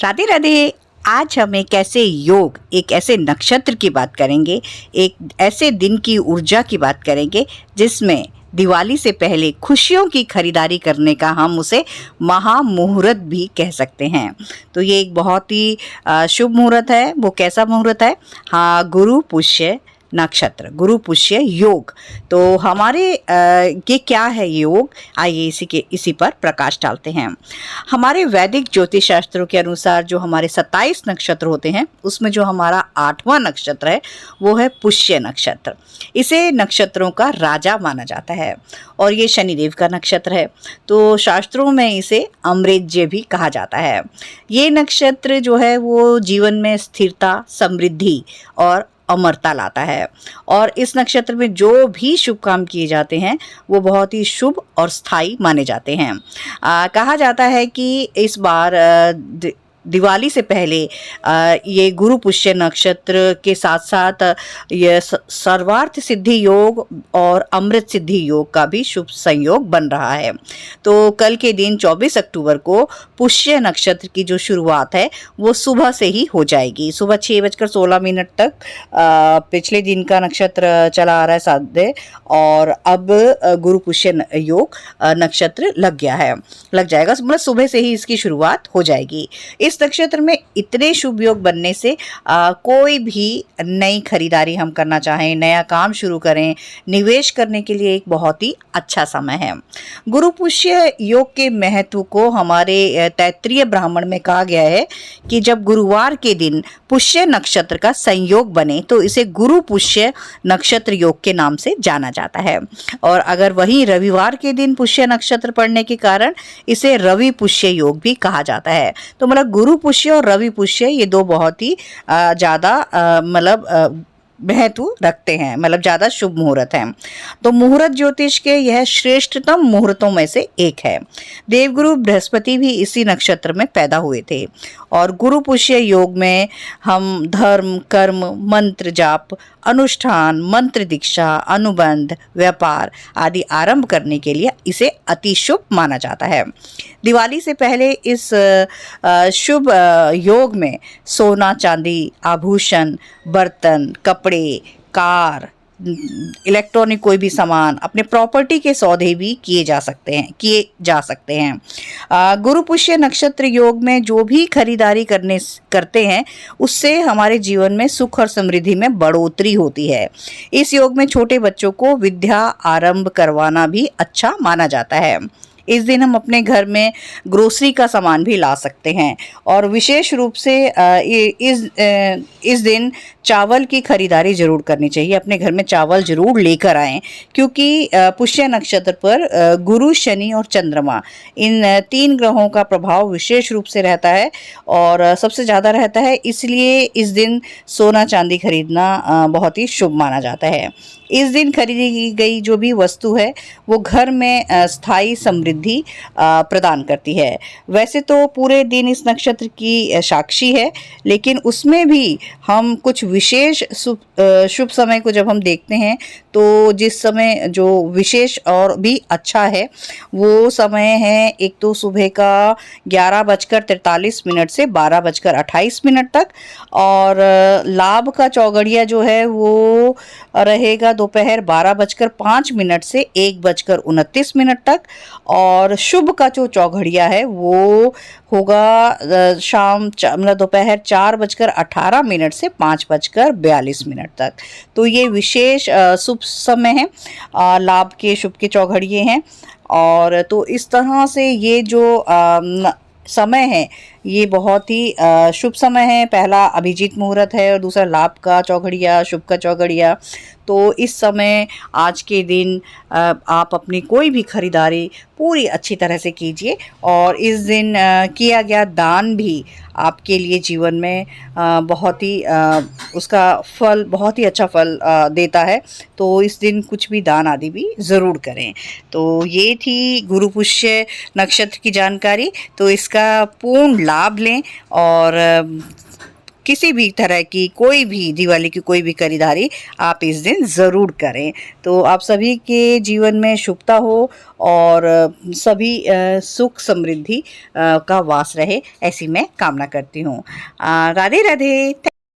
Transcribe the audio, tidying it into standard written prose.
राधे राधे। आज हम एक ऐसे नक्षत्र की बात करेंगे, एक ऐसे दिन की ऊर्जा की बात करेंगे जिसमें दिवाली से पहले खुशियों की खरीदारी करने का हम उसे महामुहूर्त भी कह सकते हैं। तो ये एक बहुत ही शुभ मुहूर्त है। वो कैसा मुहूर्त है? हाँ, गुरु पुष्य नक्षत्र, गुरु पुष्य योग। तो हमारे ये क्या है योग? आइए इसी पर प्रकाश डालते हैं। हमारे वैदिक ज्योतिष शास्त्रों के अनुसार जो हमारे 27 नक्षत्र होते हैं उसमें जो हमारा 8वां नक्षत्र है वो है पुष्य नक्षत्र। इसे नक्षत्रों का राजा माना जाता है और ये शनिदेव का नक्षत्र है। तो शास्त्रों में इसे अमृतज्य भी कहा जाता है। ये नक्षत्र जो है वो जीवन में स्थिरता, समृद्धि और अमरता लाता है और इस नक्षत्र में जो भी शुभ काम किए जाते हैं वो बहुत ही शुभ और स्थायी माने जाते हैं। कहा जाता है कि इस बार दिवाली से पहले ये गुरु पुष्य नक्षत्र के साथ साथ ये सर्वार्थ सिद्धि योग और अमृत सिद्धि योग का भी शुभ संयोग बन रहा है। तो कल के दिन 24 अक्टूबर को पुष्य नक्षत्र की जो शुरुआत है वो सुबह से ही हो जाएगी। सुबह 6:16 तक पिछले दिन का नक्षत्र चला आ रहा है साधे और अब गुरु पुष्य योग नक्षत्र लग जाएगा, मतलब सुबह से ही इसकी शुरुआत हो जाएगी। इस नक्षत्र में इतने शुभ योग बनने से कोई भी नई खरीदारी हम करना चाहें, नया काम शुरू करें, निवेश करने के लिए एक बहुत ही अच्छा समय है। गुरु पुष्य योग के महत्व को हमारे तैत्तिरीय ब्राह्मण में कहा गया है कि जब गुरुवार के दिन पुष्य नक्षत्र का संयोग बने तो इसे गुरु पुष्य नक्षत्र योग के नाम से जाना जाता है और अगर वही रविवार के दिन पुष्य नक्षत्र पड़ने के कारण इसे रवि पुष्य योग भी कहा जाता है। तो मतलब गुरु पुष्य और रवि पुष्य ये दो बहुत ही ज़्यादा महत्व रखते हैं, मतलब ज़्यादा शुभ मुहूर्त है। तो मुहूर्त ज्योतिष के यह श्रेष्ठतम मुहूर्तों में से एक है। देवगुरु बृहस्पति भी इसी नक्षत्र में पैदा हुए थे और गुरु पुष्य योग में हम धर्म, कर्म, मंत्र जाप, अनुष्ठान, मंत्र दीक्षा, अनुबंध, व्यापार आदि आरंभ करने के लिए इसे अति शुभ माना जाता है। दिवाली से पहले इस शुभ योग में सोना, चांदी, आभूषण, बर्तन, कपड़े, कार, इलेक्ट्रॉनिक कोई भी सामान, अपने प्रॉपर्टी के सौदे भी किए जा सकते हैं। गुरु पुष्य नक्षत्र योग में जो भी खरीदारी करते हैं उससे हमारे जीवन में सुख और समृद्धि में बढ़ोतरी होती है। इस योग में छोटे बच्चों को विद्या आरंभ करवाना भी अच्छा माना जाता है। इस दिन हम अपने घर में ग्रोसरी का सामान भी ला सकते हैं और विशेष रूप से इस दिन चावल की खरीदारी जरूर करनी चाहिए। अपने घर में चावल जरूर लेकर आएं क्योंकि पुष्य नक्षत्र पर गुरु, शनि और चंद्रमा इन 3 ग्रहों का प्रभाव विशेष रूप से रहता है और सबसे ज़्यादा रहता है, इसलिए इस दिन सोना चांदी खरीदना बहुत ही शुभ माना जाता है। इस दिन खरीदी गई जो भी वस्तु है वो घर में स्थायी समृद्धि प्रदान करती है। वैसे तो पूरे दिन इस नक्षत्र की साक्षी है, लेकिन उसमें भी हम कुछ विशेष शुभ समय को जब हम देखते हैं तो जिस समय जो विशेष और भी अच्छा है वो समय है, एक तो सुबह का 11:43 से 12:28 तक और लाभ का चौघड़िया जो है वो रहेगा दोपहर 12:05 से 1:29 तक और शुभ का जो चौघड़िया है वो होगा मतलब दोपहर 4:18 से 5:42 तक। तो ये विशेष शुभ समय है, लाभ के शुभ के चौघड़िए हैं और तो इस तरह से ये जो समय है ये बहुत ही शुभ समय है। पहला अभिजीत मुहूर्त है और दूसरा लाभ का चौघड़िया, शुभ का चौघड़िया। तो इस समय आज के दिन आप अपनी कोई भी खरीदारी पूरी अच्छी तरह से कीजिए और इस दिन किया गया दान भी आपके लिए जीवन में बहुत ही उसका फल, बहुत ही अच्छा फल देता है। तो इस दिन कुछ भी दान आदि भी ज़रूर करें। तो ये थी गुरु पुष्य नक्षत्र की जानकारी। तो इसका पूर्ण लाभ लें और किसी भी तरह की कोई भी दिवाली की कोई भी खरीदारी आप इस दिन ज़रूर करें। तो आप सभी के जीवन में शुभता हो और सभी सुख समृद्धि का वास रहे, ऐसी मैं कामना करती हूँ। राधे राधे।